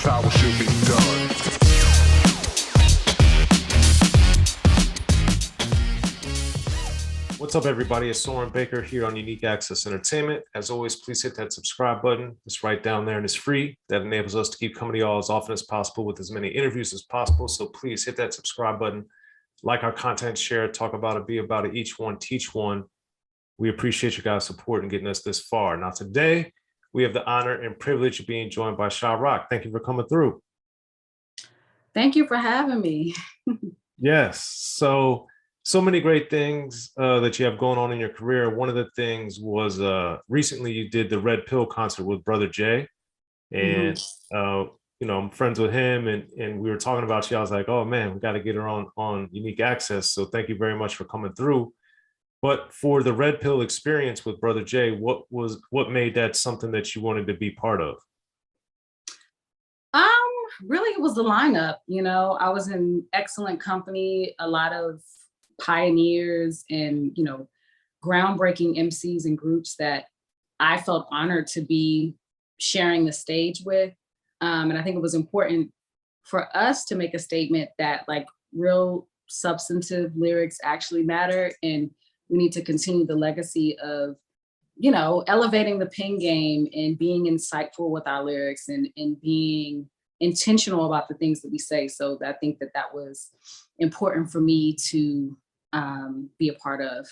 how it should be done. What's up, everybody? It's Soren Baker here on Unique Access Entertainment. As always, please hit that subscribe button. It's right down there and it's free. That enables us to keep coming to y'all as often as possible with as many interviews as possible. So please hit that subscribe button, like our content, share it, talk about it, be about it, each one, teach one. We appreciate you guys' support in getting us this far. Now, today, we have the honor and privilege of being joined by Sha Rock. Thank you for coming through. Thank you for having me. Yes. So many great things that you have going on in your career. One of the things was recently you did the Red Pill concert with Brother Jay. And, I'm friends with him and we were talking about you. I was like, oh man, we got to get her on Unique Access. So thank you very much for coming through. But for the Red Pill experience with Brother Jay, what made that something that you wanted to be part of? Really, it was the lineup. I was in excellent company, a lot of pioneers and, groundbreaking MCs and groups that I felt honored to be sharing the stage with. And I think it was important for us to make a statement that like real substantive lyrics actually matter. And we need to continue the legacy of, elevating the pen game and being insightful with our lyrics and being intentional about the things that we say. So I think that was important for me to be a part of.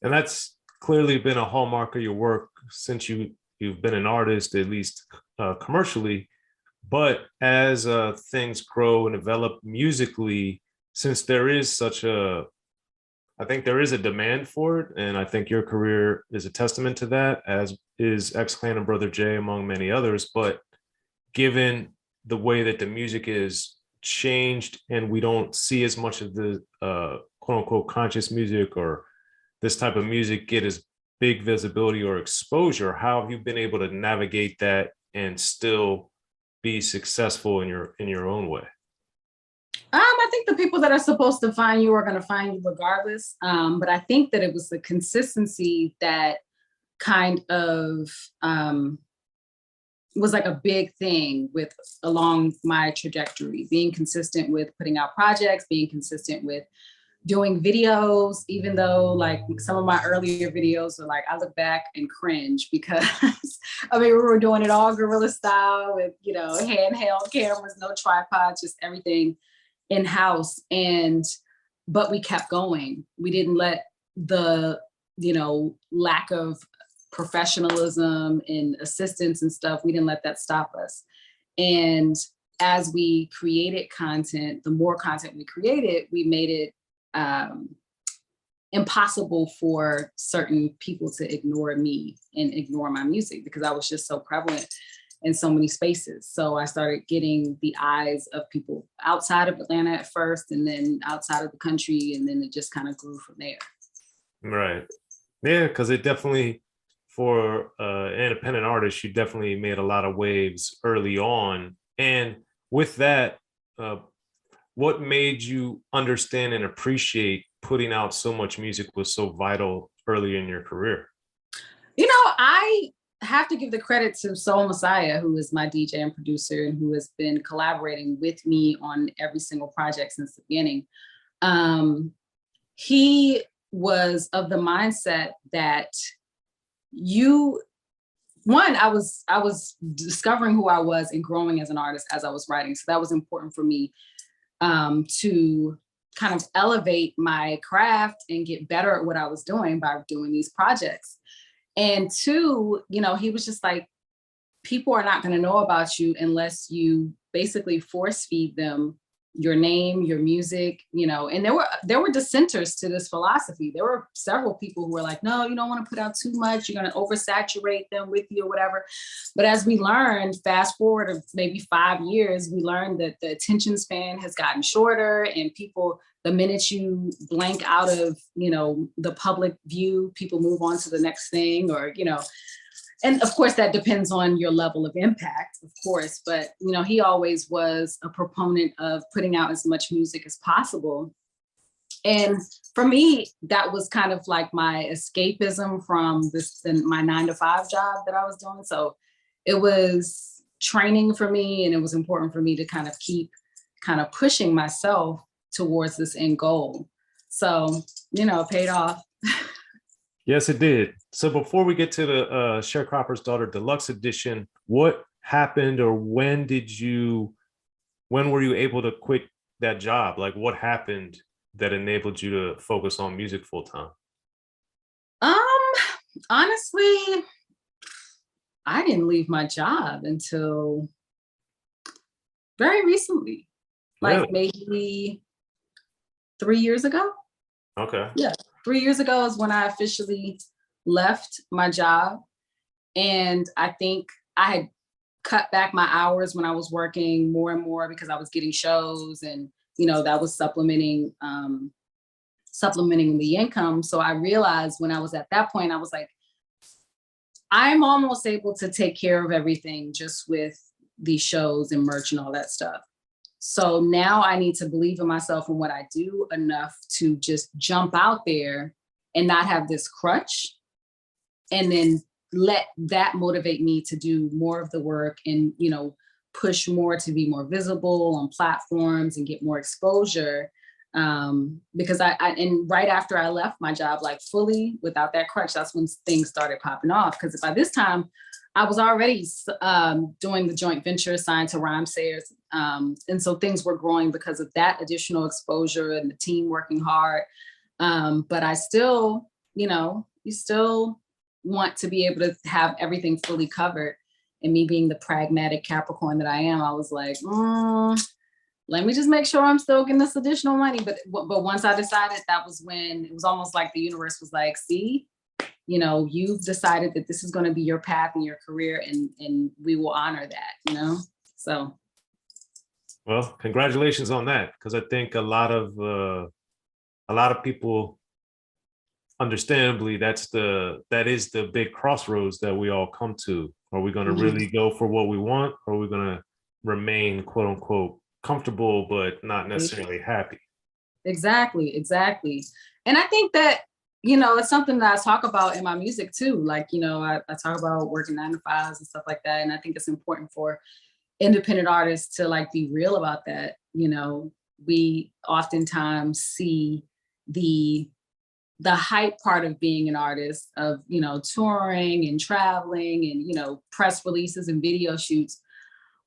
And that's clearly been a hallmark of your work since you've been an artist, at least commercially. But as things grow and develop musically, since there is I think there is a demand for it, and I think your career is a testament to that, as is X-Clan and Brother Jay, among many others. But given the way that the music is changed and we don't see as much of the quote unquote conscious music or this type of music get as big visibility or exposure, how have you been able to navigate that and still be successful in your own way? I think the people that are supposed to find you are going to find you regardless. But I think that it was the consistency that kind of was like a big thing along my trajectory, being consistent with putting out projects, being consistent with doing videos, even though like some of my earlier videos are like, I look back and cringe because we were doing it all guerrilla style with, handheld cameras, no tripods, just everything in-house. But we kept going. We didn't let the, lack of professionalism and assistance and stuff, we didn't let that stop us. And as we created content, the more content we created, we made it impossible for certain people to ignore me and ignore my music because I was just so prevalent in so many spaces. So I started getting the eyes of people outside of Atlanta at first, and then outside of the country, and then it just kind of grew from there. Right. Yeah, because it definitely, for an independent artist, you definitely made a lot of waves early on. And with that, what made you understand and appreciate putting out so much music was so vital early in your career? I have to give the credit to Soul Messiah, who is my DJ and producer and who has been collaborating with me on every single project since the beginning. He was of the mindset that I was discovering who I was and growing as an artist as I was writing. So that was important for me to kind of elevate my craft and get better at what I was doing by doing these projects. And two, he was just like, people are not going to know about you unless you basically force feed them your name, your music, and there were dissenters to this philosophy. There were several people who were like, no, you don't want to put out too much. You're going to oversaturate them with you or whatever. But as we learned, fast forward of maybe 5 years, we learned that the attention span has gotten shorter and people, the minute you blank out of, the public view, people move on to the next thing or, and of course that depends on your level of impact, of course, but he always was a proponent of putting out as much music as possible. And for me, that was kind of like my escapism from my 9-to-5 job that I was doing. So it was training for me, and it was important for me to kind of keep kind of pushing myself towards this end goal. So, you know, it paid off. Yes, it did. So before we get to the Sharecropper's Daughter Deluxe Edition, what happened, or when were you able to quit that job? Like, what happened that enabled you to focus on music full time? Um, Honestly, I didn't leave my job until very recently, like Really? maybe 3 years ago. Okay. Yeah, 3 years ago is when I officially left my job. And I think I had cut back my hours when I was working more and more because I was getting shows, and, you know, that was supplementing the income. So I realized when I was at that point, I was like, I'm almost able to take care of everything just with these shows and merch and all that stuff. So now I need to believe in myself and what I do enough to just jump out there and not have this crutch, and then let that motivate me to do more of the work and, you know, push more to be more visible on platforms and get more exposure. Because and right after I left my job, like fully without that crutch, that's when things started popping off. Because by this time, I was already doing the joint venture signed to Rhymesayers. And so things were growing because of that additional exposure and the team working hard. But I still, you know, you still want to be able to have everything fully covered. And me being the pragmatic Capricorn that I am, I was like, let me just make sure I'm still getting this additional money. But once I decided, that was when it was almost like the universe was like, see, you know, you've decided that this is going to be your path and your career, and we will honor that, you know? So. Well, congratulations on that, because I think a lot of people, understandably, that is the big crossroads that we all come to. Are we going to really go for what we want, or are we going to remain, quote unquote, comfortable but not necessarily happy? Exactly. And I think that, you know, it's something that I talk about in my music too. Like, you know, I talk about working 9 to 5s and stuff like that. And I think it's important for independent artists to like be real about that. You know, we oftentimes see the hype part of being an artist, of, you know, touring and traveling and, you know, press releases and video shoots.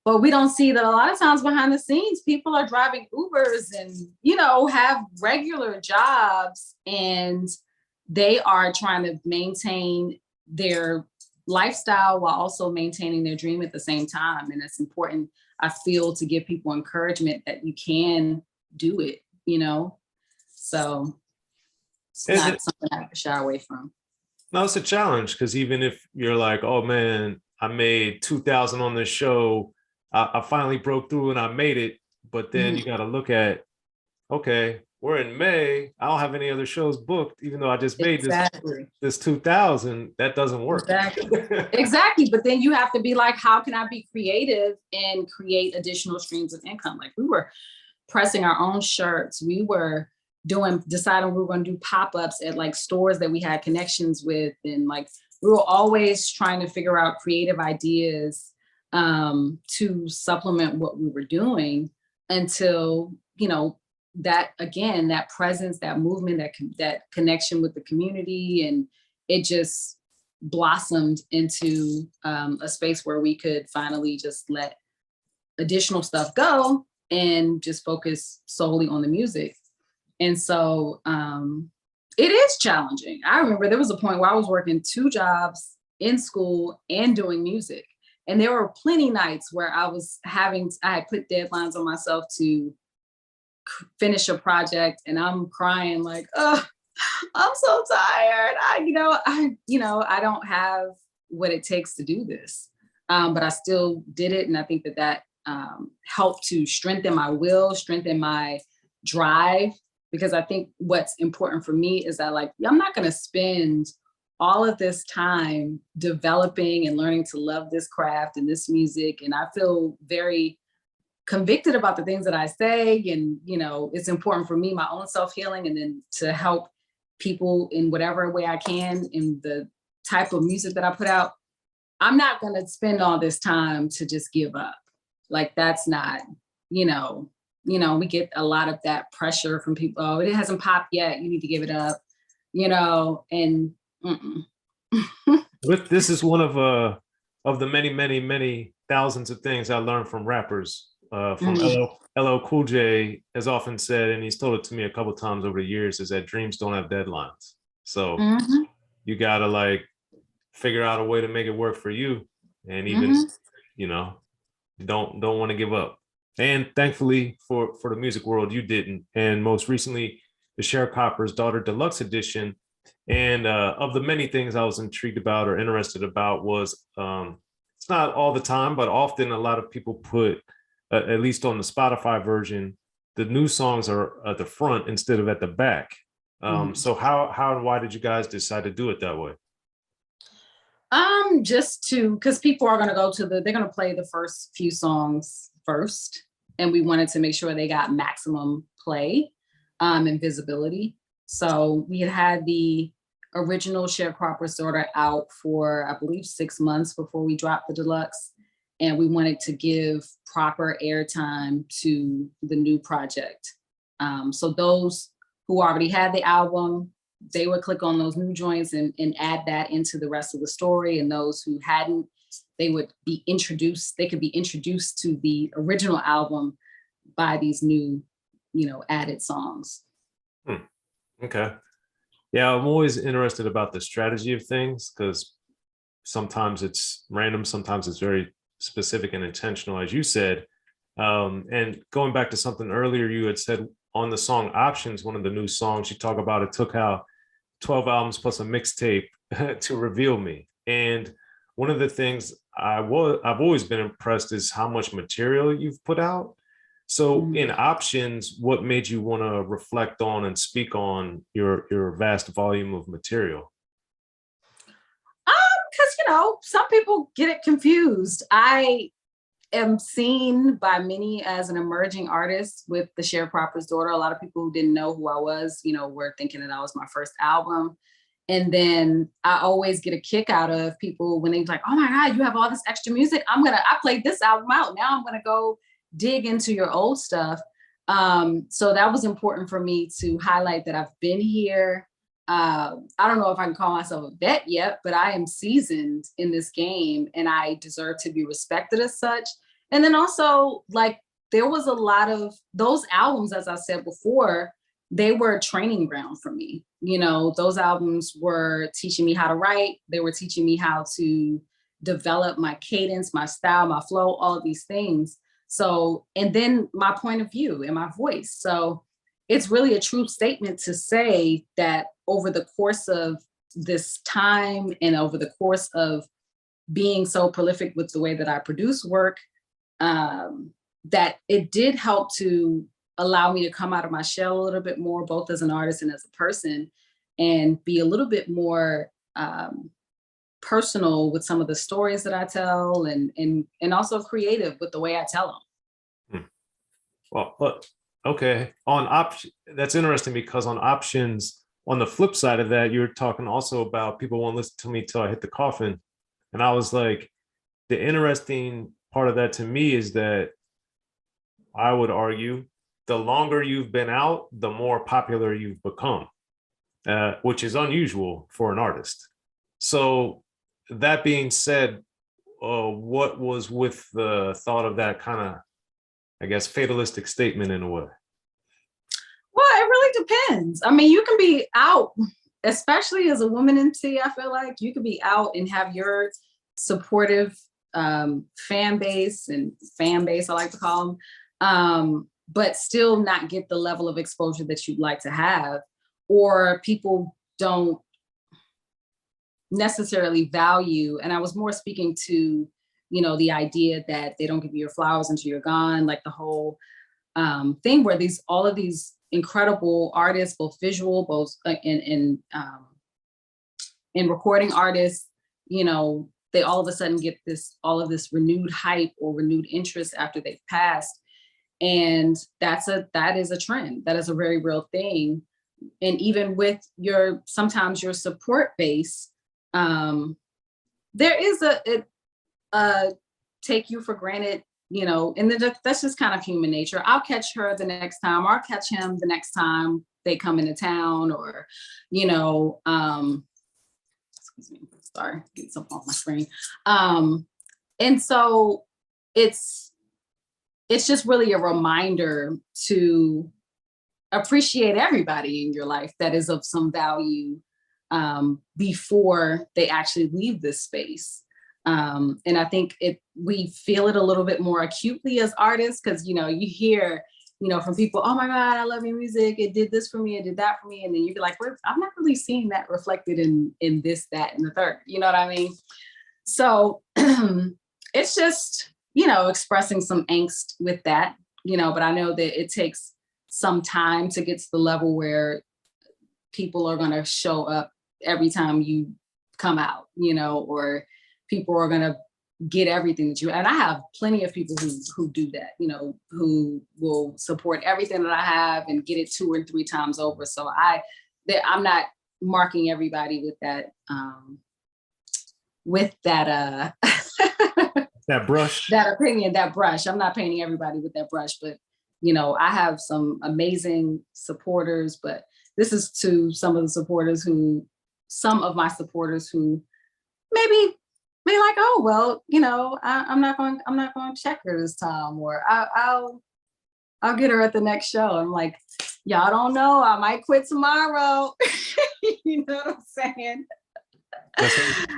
But we don't see that a lot of times behind the scenes, people are driving Ubers and, you know, have regular jobs, and they are trying to maintain their lifestyle while also maintaining their dream at the same time. And it's important, I feel, to give people encouragement that you can do it, you know? So it's not something I have to shy away from. No, it's a challenge, because even if you're like, oh man, I made 2,000 on this show, I finally broke through and I made it. But then you got to look at, okay, we're in May. I don't have any other shows booked, even though I just made this 2,000. That doesn't work. Exactly. But then you have to be like, how can I be creative and create additional streams of income? Like, we were pressing our own shirts. We were deciding we were going to do pop-ups at like stores that we had connections with. And like, we were always trying to figure out creative ideas to supplement what we were doing, until, you know, that, again, that presence, that movement, that connection with the community, and it just blossomed into a space where we could finally just let additional stuff go and just focus solely on the music. And so it is challenging. I remember there was a point where I was working 2 jobs in school and doing music. And there were plenty nights where I had put deadlines on myself to finish a project, and I'm crying like, oh, I'm so tired. I don't have what it takes to do this. But I still did it. And I think that helped to strengthen my will, strengthen my drive, because I think what's important for me is that, like, I'm not going to spend all of this time developing and learning to love this craft and this music. And I feel very convicted about the things that I say. And, you know, it's important for me, my own self-healing, and then to help people in whatever way I can in the type of music that I put out. I'm not going to spend all this time to just give up. Like that's not, you know, we get a lot of that pressure from people. Oh, it hasn't popped yet. You need to give it up, and mm-mm. But this is one of the many, many, many thousands of things I learned from rappers. From Mhm. LL Cool J has often said, and he's told it to me a couple times over the years, is that dreams don't have deadlines. So Mhm. you gotta like figure out a way to make it work for you, and even Mhm. you know don't want to give up. And thankfully for the music world, you didn't. And most recently, the Sharecroppers Daughter Deluxe Edition. And of the many things I was intrigued about or interested about was it's not all the time, but often a lot of people put, at least on the Spotify version, the new songs are at the front instead of at the back. Mhm. So how and why did you guys decide to do it that way? Just to, because people are gonna go to they're gonna play the first few songs first, and we wanted to make sure they got maximum play, and visibility. So we had the original Sharecropper's Daughter out for, I believe, 6 months before we dropped the deluxe, and we wanted to give proper airtime to the new project. So those who already had the album, they would click on those new joints and add that into the rest of the story. And those who hadn't, they would be introduced, they could be introduced to the original album by these new, added songs. Hmm, okay. Yeah, I'm always interested about the strategy of things because sometimes it's random, sometimes it's very specific and intentional, as you said. And going back to something earlier, you had said on the song Options, one of the new songs, you talk about it took out 12 albums plus a mixtape to reveal me. And one of the things I've always been impressed is how much material you've put out. So Mm. in Options, what made you want to reflect on and speak on your vast volume of material? Because some people get it confused. I am seen by many as an emerging artist with the Sharecropper's Daughter. A lot of people who didn't know who I was, were thinking that I was my first album. And then I always get a kick out of people when they're like, oh my God, you have all this extra music. I played this album out. Now I'm gonna go dig into your old stuff. So that was important for me to highlight that I've been here. I don't know if I can call myself a vet yet, but I am seasoned in this game and I deserve to be respected as such. And then also, like, there was a lot of those albums, as I said before, they were a training ground for me. Those albums were teaching me how to write, they were teaching me how to develop my cadence, my style, my flow, all of these things. So, and then my point of view and my voice. So, it's really a true statement to say that over the course of this time and over the course of being so prolific with the way that I produce work, that it did help to allow me to come out of my shell a little bit more, both as an artist and as a person, and be a little bit more personal with some of the stories that I tell, and also creative with the way I tell them. Hmm. Well, okay. On option, that's interesting because on Options, on the flip side of that, you're talking also about people won't listen to me till I hit the coffin. And I was like, the interesting part of that to me is that I would argue the longer you've been out, the more popular you've become, which is unusual for an artist. So that being said, what was with the thought of that kind of, I guess, fatalistic statement in a way? Well, it really depends. I mean, you can be out, especially as a woman MC. I feel like you could be out and have your supportive fan base I like to call them, but still not get the level of exposure that you'd like to have, or people don't necessarily value. And I was more speaking to, the idea that they don't give you your flowers until you're gone, like the whole thing where all of these incredible artists, both visual, both in recording artists, they all of a sudden get all of this renewed hype or renewed interest after they've passed. And that is a trend. That is a very real thing. And even with sometimes your support base, there is a take you for granted, and then that's just kind of human nature. I'll catch her the next time, or I'll catch him the next time they come into town, or, excuse me, sorry, getting something off my screen. And so it's just really a reminder to appreciate everybody in your life that is of some value, before they actually leave this space. And I think we feel it a little bit more acutely as artists, because you hear from people, oh my God, I love your music, it did this for me, it did that for me, and then you'd be like, well, I'm not really seeing that reflected in this, that, and the third. You know what I mean? So it's just expressing some angst with that, but I know that it takes some time to get to the level where people are going to show up every time you come out, or people are going to get everything that and I have plenty of people who do that, who will support everything that I have and get it 2 or 3 times over. So I'm not marking everybody with that, that brush, that opinion, that brush. I'm not painting everybody with that brush, but I have some amazing supporters, but this is to some of my supporters who maybe be like, oh, well, I'm not going to check her this time, or I'll get her at the next show. I'm like, y'all don't know, I might quit tomorrow. You know what I'm saying?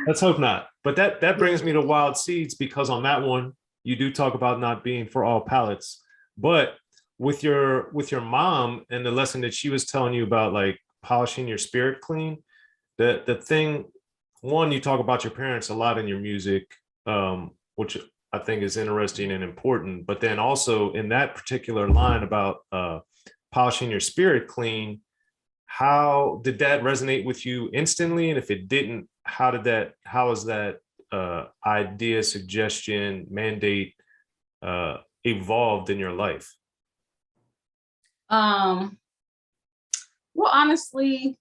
Let's hope not. But that brings me to Wild Seeds, because on that one, you do talk about not being for all palates. But with your mom and the lesson that she was telling you about, like polishing your spirit clean, the thing, one, you talk about your parents a lot in your music, which I think is interesting and important. But then also in that particular line about polishing your spirit clean, how did that resonate with you instantly? And if it didn't, how is that idea, suggestion, mandate evolved in your life? Well, honestly,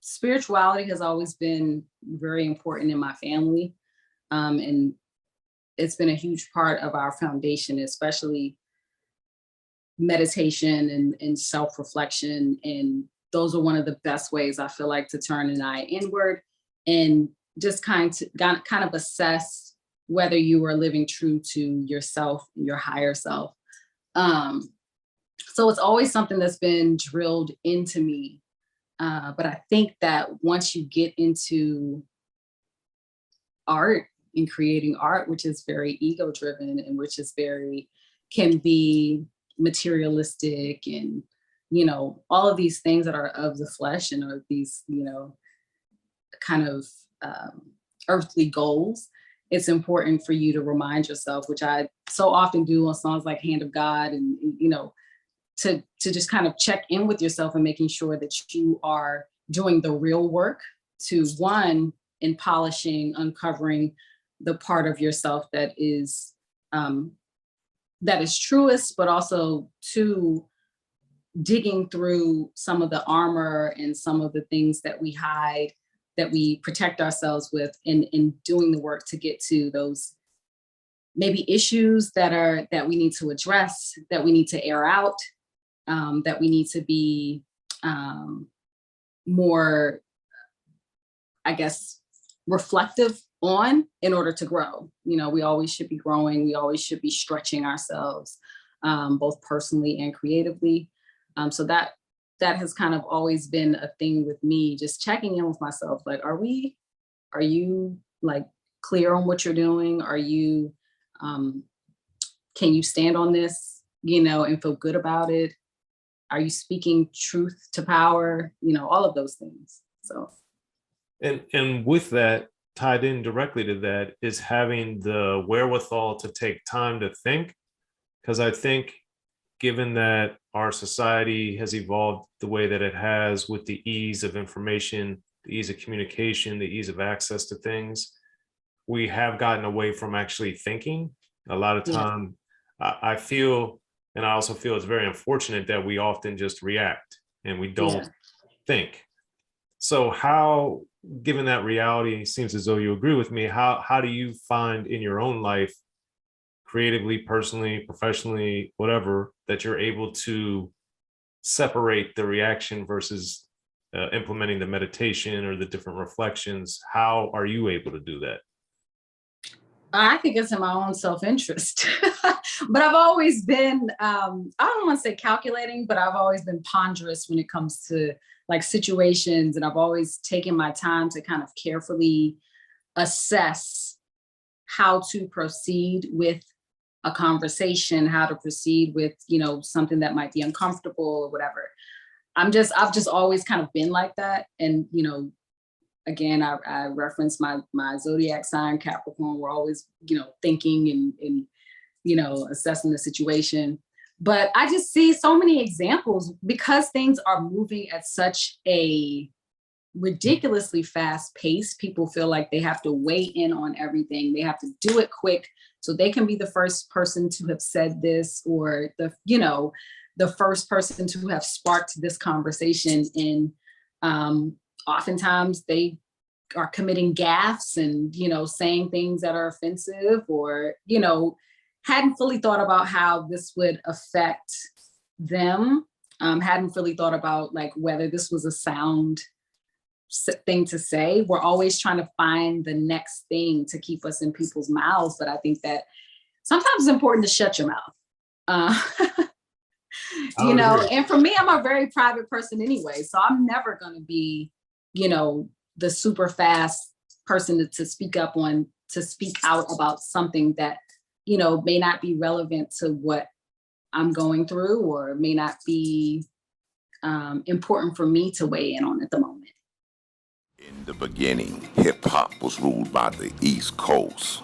spirituality has always been very important in my family. And it's been a huge part of our foundation, especially meditation and self-reflection. And those are one of the best ways, I feel like, to turn an eye inward and just kind of assess whether you are living true to yourself, your higher self. So it's always something that's been drilled into me. But I think that once you get into art and creating art, which is very ego driven and which is can be materialistic and, all of these things that are of the flesh and are these, kind of earthly goals, it's important for you to remind yourself, which I so often do on songs like Hand of God, and, to just kind of check in with yourself and making sure that you are doing the real work to, one, in polishing, uncovering the part of yourself that is truest, but also two, digging through some of the armor and some of the things that we hide, that we protect ourselves with, in doing the work to get to those maybe issues that we need to address, that we need to air out, that we need to be more, I guess, reflective on in order to grow. We always should be growing. We always should be stretching ourselves, both personally and creatively. So that has kind of always been a thing with me, just checking in with myself. Like, are you like clear on what you're doing? Are you, can you stand on this, and feel good about it? Are you speaking truth to power? All of those things. So. And with that, tied in directly to that, is having the wherewithal to take time to think. Because I think, given that our society has evolved the way that it has, with the ease of information, the ease of communication, the ease of access to things, we have gotten away from actually thinking. A lot of time, I feel, and I also feel it's very unfortunate that we often just react and we don't think. So how given that reality, it seems as though you agree with me. How do you find in your own life, creatively, personally, professionally, whatever, that you're able to separate the reaction versus implementing the meditation or the different reflections? How are you able to do that? I think it's in my own self-interest. But I've always been, I don't want to say calculating, but I've always been ponderous when it comes to like situations. And I've always taken my time to kind of carefully assess how to proceed with a conversation, how to proceed with, something that might be uncomfortable or whatever. I've just always kind of been like that. And, again, I reference my zodiac sign, Capricorn. We're always, thinking and assessing the situation. But I just see so many examples because things are moving at such a ridiculously fast pace. People feel like they have to weigh in on everything. They have to do it quick so they can be the first person to have said this, or the first person to have sparked this conversation. And oftentimes they are committing gaffes and, saying things that are offensive, or, hadn't fully thought about how this would affect them. Hadn't really thought about like whether this was a sound thing to say. We're always trying to find the next thing to keep us in people's mouths. But I think that sometimes it's important to shut your mouth. And for me, I'm a very private person anyway. So I'm never going to be, the super fast person to speak out about something that, may not be relevant to what I'm going through, or may not be important for me to weigh in on at the moment. In the beginning, hip hop was ruled by the East Coast.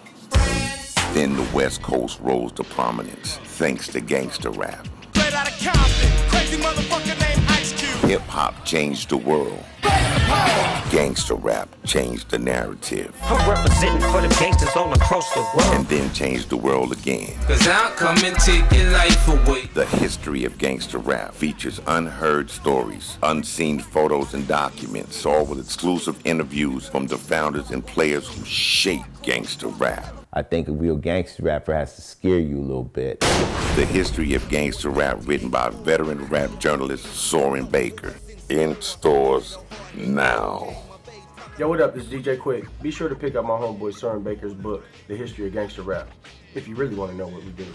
Then the West Coast rose to prominence thanks to gangster rap. Straight out of Compton, crazy motherfucker named Ice Cube. Hip hop changed the world. Gangster rap changed the narrative. I'm representing for the gangsters all across the world. And then changed the world again. Cause I'll come and take your life away. The history of gangster rap features unheard stories, unseen photos and documents, all with exclusive interviews from the founders and players who shaped gangster rap. I think a real gangster rapper has to scare you a little bit. The history of gangster rap, written by veteran rap journalist Soren Baker. In stores now. Yo, what up? This is DJ Quick. Be sure to pick up my homeboy Soren Baker's book, The History of Gangster Rap, if you really want to know what we do.